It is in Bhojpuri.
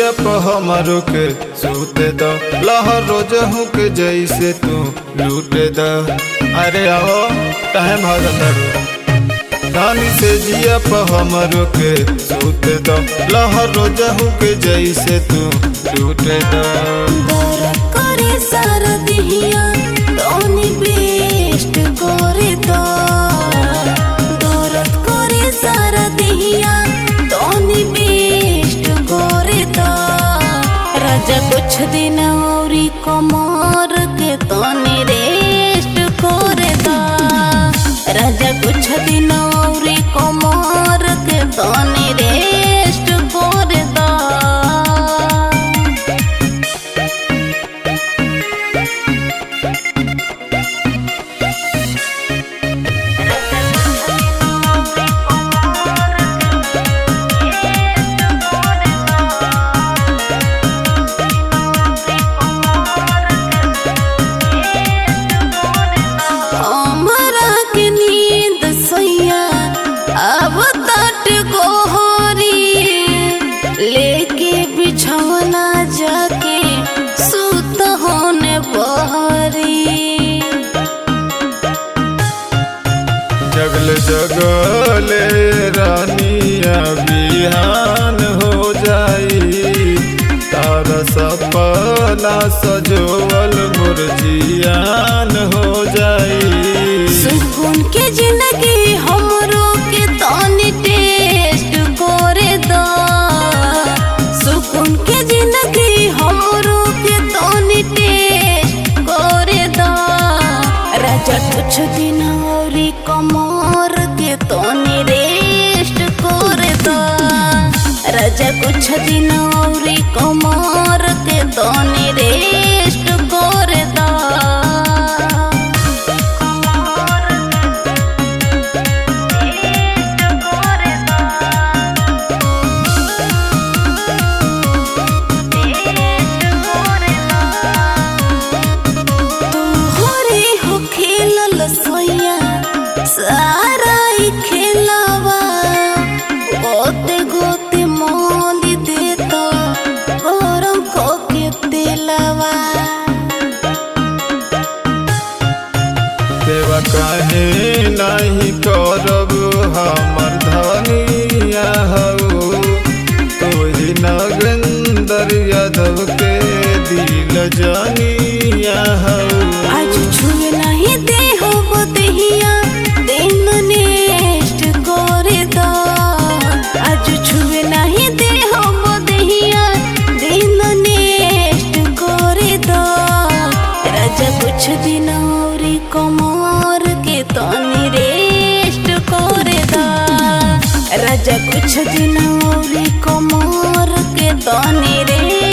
जिया पर हमारो के सूते द लहर रोज हूँ के जैसे तू लूटे द। अरे आओ टाइम हो रानी से जिया पर हमारो के सूते द लहर रोज हूँ के जैसे तू लूटे द। दर्द करे सारा दिहिया तोनी बेस्ट करे द। दर्द करे सारा दिहिया तोनी बेस्ट करे द। राजा कुछ दिन औरी कमर के तोनी रेस्ट करे द। राजा कुछ दिन औरी कमर के तोनी रेस्ट करे द। लेके बिछौना जाके सुत होने बहरी। जगल जगले रानिया बिहान हो जाई तारा सपना सजोवल मुरझियान हो जाई। सुकून के जिंदगी हमरो के तनी टेस्ट करे द। सुकून के जिंदगी हमरो के तनी टेस्ट करे द। राजा कुछ दिन औरी कमर के तनी रेस्ट करे द। राजा कुछ दिन औरी कमर के तनी रेस्ट करे द। सारा खेलवा गोते गोते मोल देता गरम के तेलवा। सेवा काहे नहीं करब हमर धनिया हो तोही नगेंदर यादव के दिल जानिया हो। आज छुए नहीं दे हो बदहिया दिन नेस्ट करे द। आज छुए नहीं दे हो बदहिया दिन नेस्ट करे द। राजा कुछ दिन औरी कमर के तनी रेस्ट करे द। राजा कुछ दिन औरी कमर के तनी रेस्ट